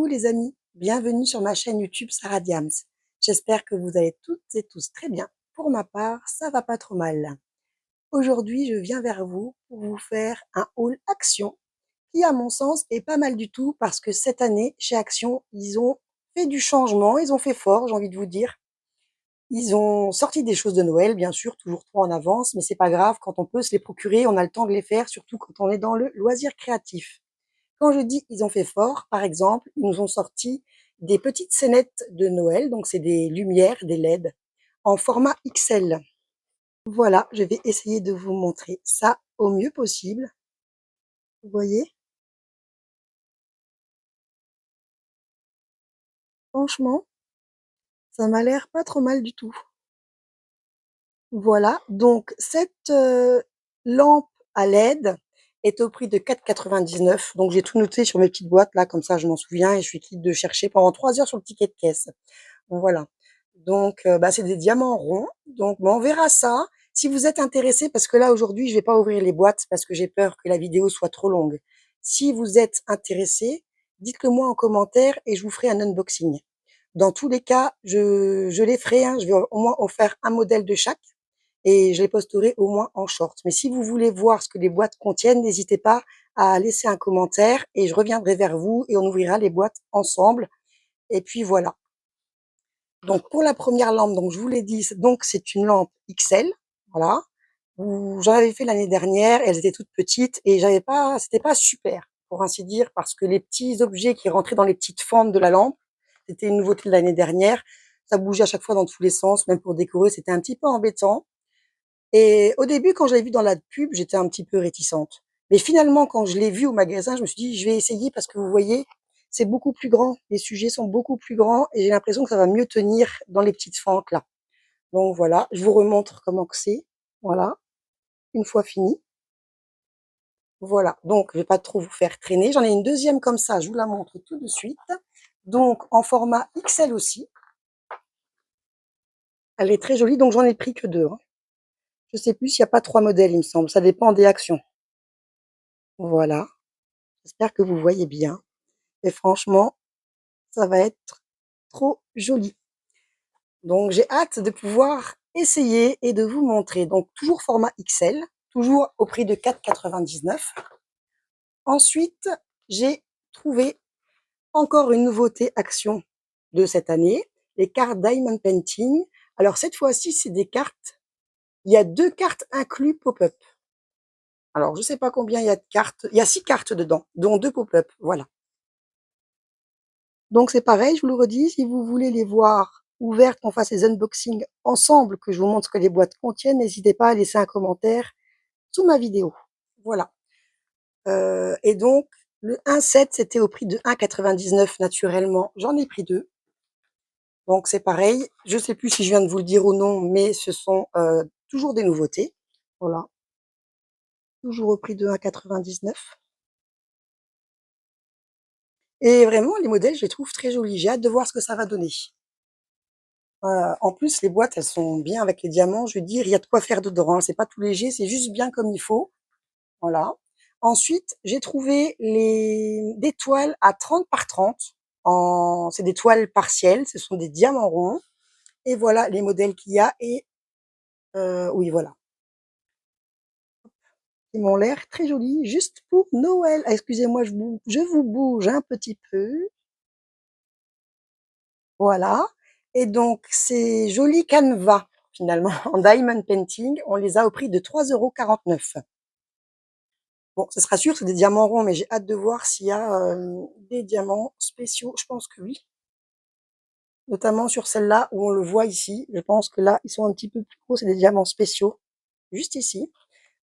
Coucou les amis, bienvenue sur ma chaîne YouTube Sarah Diams. J'espère que vous allez toutes et tous très bien. Pour ma part, ça va pas trop mal. Aujourd'hui, je viens vers vous pour vous faire un haul Action qui, à mon sens, est pas mal du tout parce que cette année, chez Action, ils ont fait du changement, ils ont fait fort, j'ai envie de vous dire. Ils ont sorti des choses de Noël, bien sûr, toujours trop en avance, mais c'est pas grave, quand on peut se les procurer, on a le temps de les faire, surtout quand on est dans le loisir créatif. Quand je dis ils ont fait fort, par exemple, ils nous ont sorti des petites scénettes de Noël, donc c'est des lumières, des LED, en format XL. Voilà, je vais essayer de vous montrer ça au mieux possible. Vous voyez, franchement, ça m'a l'air pas trop mal du tout. Voilà, donc cette lampe à LED est au prix de 4,99 €. Donc j'ai tout noté sur mes petites boîtes là, comme ça je m'en souviens et je suis quitte de chercher pendant 3 heures sur le ticket de caisse. Donc voilà. Donc c'est des diamants ronds. Donc on verra ça. Si vous êtes intéressé, parce que là aujourd'hui je vais pas ouvrir les boîtes parce que j'ai peur que la vidéo soit trop longue. Si vous êtes intéressé, dites-le moi en commentaire et je vous ferai un unboxing. Dans tous les cas, je les ferai, hein, je vais au moins en faire un modèle de chaque et je les posterai au moins en short. Mais si vous voulez voir ce que les boîtes contiennent, n'hésitez pas à laisser un commentaire et je reviendrai vers vous et on ouvrira les boîtes ensemble. Et puis voilà. Donc pour la première lampe, donc je vous l'ai dit, donc c'est une lampe XL, voilà. J'en avais fait l'année dernière, elles étaient toutes petites et c'était pas super, pour ainsi dire, parce que les petits objets qui rentraient dans les petites fentes de la lampe, c'était une nouveauté de l'année dernière. Ça bougeait à chaque fois dans tous les sens, même pour décorer, c'était un petit peu embêtant. Et au début, quand je l'ai vu dans la pub, j'étais un petit peu réticente. Mais finalement, quand je l'ai vu au magasin, je me suis dit, je vais essayer parce que vous voyez, c'est beaucoup plus grand. Les sujets sont beaucoup plus grands et j'ai l'impression que ça va mieux tenir dans les petites fentes là. Donc voilà, je vous remontre comment que c'est. Voilà, une fois fini. Voilà, donc je vais pas trop vous faire traîner. J'en ai une deuxième comme ça, je vous la montre tout de suite. Donc en format XL aussi. Elle est très jolie, donc j'en ai pris que deux, hein. Je sais plus s'il n'y a pas 3 modèles, il me semble. Ça dépend des actions. Voilà, j'espère que vous voyez bien. Et franchement, ça va être trop joli. Donc j'ai hâte de pouvoir essayer et de vous montrer. Donc toujours format XL, toujours au prix de 4,99 €. Ensuite, j'ai trouvé encore une nouveauté Action de cette année, les cartes Diamond Painting. Alors cette fois-ci, c'est des cartes, il y a 2 cartes inclus pop-up. Alors je sais pas combien il y a de cartes, il y a 6 cartes dedans, dont 2 pop-up, voilà. Donc c'est pareil, je vous le redis, si vous voulez les voir ouvertes, qu'on fasse les unboxings ensemble, que je vous montre ce que les boîtes contiennent, n'hésitez pas à laisser un commentaire sous ma vidéo. Voilà. Et donc le 1,7 c'était au prix de 1,99 € naturellement. J'en ai pris 2. Donc c'est pareil. Je sais plus si je viens de vous le dire ou non, mais ce sont toujours des nouveautés. Voilà. Toujours au prix de 1,99 €. Et vraiment, les modèles, je les trouve très jolis. J'ai hâte de voir ce que ça va donner. En plus, les boîtes, elles sont bien avec les diamants. Je veux dire, il y a de quoi faire dedans, hein. C'est pas tout léger, c'est juste bien comme il faut. Voilà. Ensuite, j'ai trouvé des toiles à 30 par 30. C'est des toiles partielles, ce sont des diamants ronds. Et voilà les modèles qu'il y a. Et oui, voilà. Ils m'ont l'air très jolis, juste pour Noël. Ah, excusez-moi, je vous bouge un petit peu. Voilà. Et donc, ces jolis canevas, finalement, en diamond painting, on les a au prix de 3,49 €. Bon, ce sera sûr, c'est des diamants ronds, mais j'ai hâte de voir s'il y a des diamants spéciaux. Je pense que oui. Notamment sur celle-là où on le voit ici. Je pense que là, ils sont un petit peu plus gros. C'est des diamants spéciaux. Juste ici.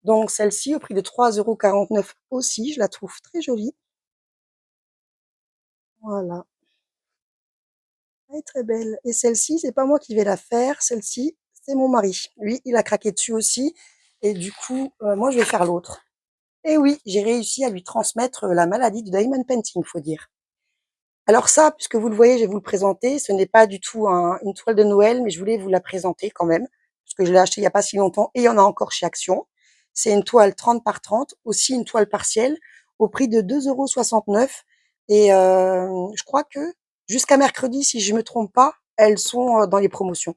Donc, celle-ci, au prix de 3,49 € aussi. Je la trouve très jolie. Voilà. Elle est très belle. Et celle-ci, c'est pas moi qui vais la faire. Celle-ci, c'est mon mari. Lui, il a craqué dessus aussi. Et du coup, moi, je vais faire l'autre. Et oui, j'ai réussi à lui transmettre la maladie du diamond painting, faut dire. Alors ça, puisque vous le voyez, je vais vous le présenter. Ce n'est pas du tout une toile de Noël, mais je voulais vous la présenter quand même, parce que je l'ai achetée il n'y a pas si longtemps et il y en a encore chez Action. C'est une toile 30 par 30, aussi une toile partielle, au prix de 2,69 €. et je crois que jusqu'à mercredi, si je me trompe pas, elles sont, dans les promotions.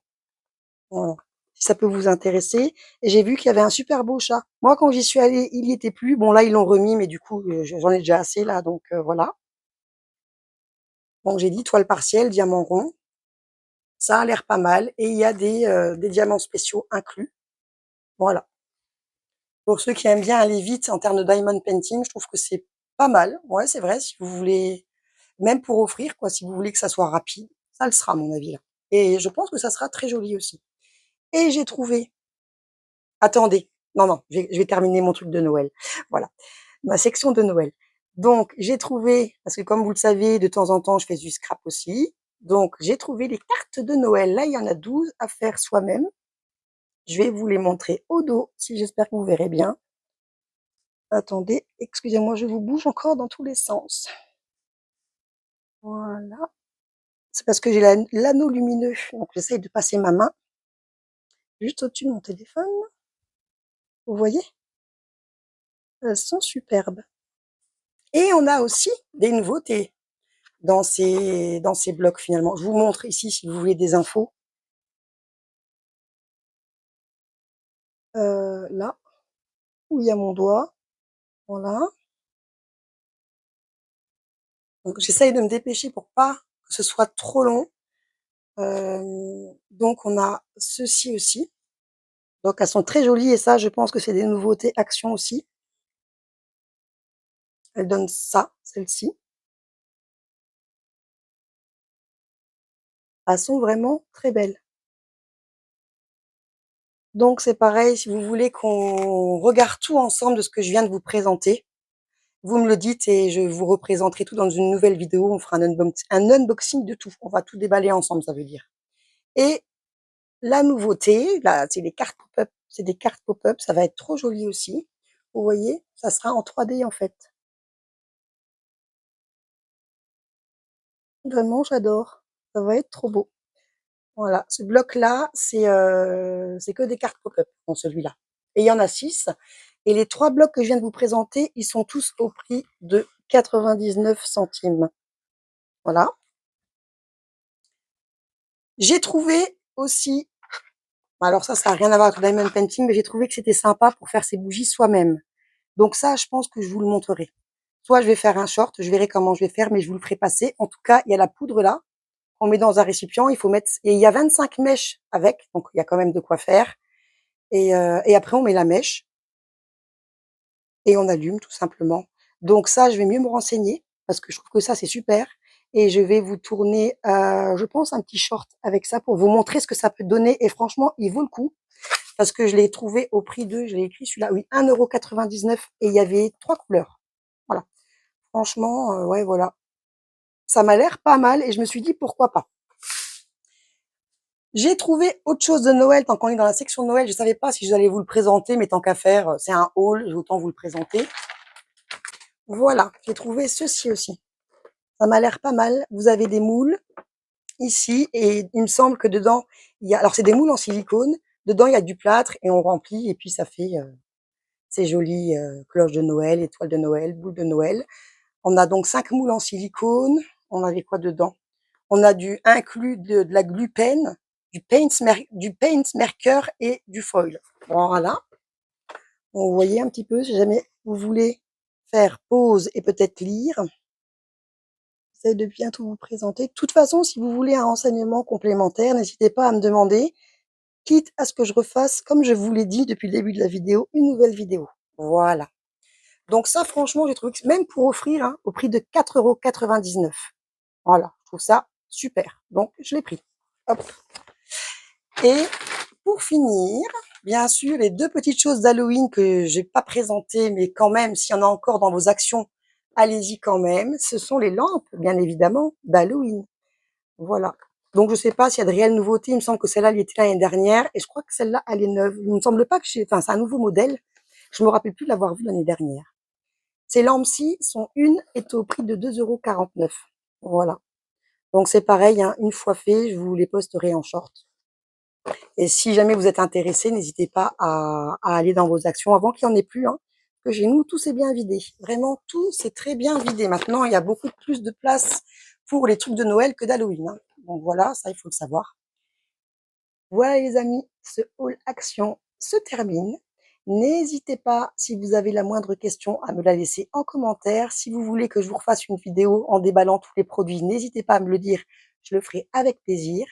Voilà. Si ça peut vous intéresser et j'ai vu qu'il y avait un super beau chat. Moi, quand j'y suis allée, il y était plus. Bon là, ils l'ont remis, mais du coup, j'en ai déjà assez là, donc voilà. Donc j'ai dit toile partielle, diamant rond, ça a l'air pas mal et il y a des diamants spéciaux inclus. Voilà. Pour ceux qui aiment bien aller vite en termes de diamond painting, je trouve que c'est pas mal. Ouais, c'est vrai, si vous voulez même pour offrir quoi, si vous voulez que ça soit rapide, ça le sera à mon avis là et je pense que ça sera très joli aussi et j'ai trouvé attendez, non, non, je vais terminer mon truc de Noël. Voilà, ma section de Noël. Donc j'ai trouvé parce que comme vous le savez, de temps en temps, je fais du scrap aussi. Donc j'ai trouvé les cartes de Noël. Là, il y en a 12 à faire soi-même. Je vais vous les montrer au dos, si j'espère que vous verrez bien. Attendez, excusez-moi, je vous bouge encore dans tous les sens. Voilà. C'est parce que j'ai l'anneau lumineux, donc j'essaye de passer ma main juste au-dessus de mon téléphone. Vous voyez? Elles sont superbes. Et on a aussi des nouveautés dans ces blocs finalement. Je vous montre ici si vous voulez des infos. Là où il y a mon doigt, voilà. Donc j'essaye de me dépêcher pour pas que ce soit trop long. Donc on a ceci aussi. Donc elles sont très jolies et ça, je pense que c'est des nouveautés Action aussi. Elles donnent ça, celles-ci. Elles sont vraiment très belles. Donc c'est pareil, si vous voulez qu'on regarde tout ensemble de ce que je viens de vous présenter, vous me le dites et je vous représenterai tout dans une nouvelle vidéo. On fera un unboxing de tout. On va tout déballer ensemble, ça veut dire. Et la nouveauté, là, c'est les cartes pop-up. C'est des cartes pop-up. Ça va être trop joli aussi. Vous voyez, ça sera en 3D en fait. Vraiment, j'adore. Ça va être trop beau. Voilà, ce bloc-là, c'est que des cartes pop-up dans celui-là. Et il y en a 6. Et les 3 blocs que je viens de vous présenter, ils sont tous au prix de 99 centimes. Voilà. J'ai trouvé aussi, alors ça n'a rien à voir avec le diamond painting, mais j'ai trouvé que c'était sympa pour faire ses bougies soi-même. Donc ça, je pense que je vous le montrerai. Soit je vais faire un short, je verrai comment je vais faire, mais je vous le ferai passer. En tout cas, il y a la poudre là, on met dans un récipient, il faut mettre, et il y a 25 mèches avec, donc il y a quand même de quoi faire. Et après, on met la mèche et on allume tout simplement. Donc ça, je vais mieux me renseigner parce que je trouve que ça, c'est super. Et je vais vous tourner, je pense, un petit short avec ça pour vous montrer ce que ça peut donner. Et franchement, il vaut le coup parce que je l'ai trouvé au prix de, je l'ai écrit celui-là, oui, 1,99 € et il y avait 3 couleurs. Voilà. Franchement, ouais, voilà. Ça m'a l'air pas mal et je me suis dit pourquoi pas. J'ai trouvé autre chose de Noël tant qu'on est dans la section de Noël. Je savais pas si je allais vous le présenter, mais tant qu'à faire, c'est un haul, j'ai autant vous le présenter. Voilà, j'ai trouvé ceci aussi. Ça m'a l'air pas mal. Vous avez des moules ici et il me semble que dedans, il y a, alors c'est des moules en silicone. Dedans, il y a du plâtre et on remplit et puis ça fait ces jolies cloches de Noël, étoiles de Noël, boules de Noël. On a donc 5 moules en silicone. On avait quoi dedans? On a du inclus de la glue pen, du paint marker et du foil. Voilà. Donc, vous voyez un petit peu, si jamais vous voulez faire pause et peut-être lire, j'essaie de bien tout vous présenter. De toute façon, si vous voulez un renseignement complémentaire, n'hésitez pas à me demander, quitte à ce que je refasse, comme je vous l'ai dit depuis le début de la vidéo, une nouvelle vidéo. Voilà. Donc ça, franchement, j'ai trouvé que même pour offrir, hein, au prix de 4,99 €. Voilà, je trouve ça super. Donc, je l'ai pris. Hop. Et pour finir, bien sûr, les 2 petites choses d'Halloween que j'ai pas présentées, mais quand même, s'il y en a encore dans vos actions, allez-y quand même. Ce sont les lampes, bien évidemment, d'Halloween. Voilà. Donc je sais pas s'il y a de réelles nouveautés. Il me semble que celle-là, elle était là l'année dernière et je crois que celle-là, elle est neuve. Il me semble pas que enfin, c'est un nouveau modèle. Je me rappelle plus de l'avoir vu l'année dernière. Ces lampes-ci sont une est au prix de 2,49 €. Voilà. Donc c'est pareil, hein, une fois fait, je vous les posterai en short. Et si jamais vous êtes intéressé, n'hésitez pas à aller dans vos actions avant qu'il y en ait plus, hein. que chez nous, tout s'est bien vidé. Vraiment, tout s'est très bien vidé. Maintenant, il y a beaucoup plus de place pour les trucs de Noël que d'Halloween, hein. Donc voilà, ça, il faut le savoir. Voilà les amis, ce haul action se termine. N'hésitez pas, si vous avez la moindre question, à me la laisser en commentaire. Si vous voulez que je vous refasse une vidéo en déballant tous les produits, n'hésitez pas à me le dire, je le ferai avec plaisir.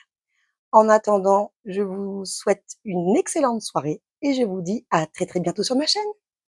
En attendant, je vous souhaite une excellente soirée et je vous dis à très très bientôt sur ma chaîne.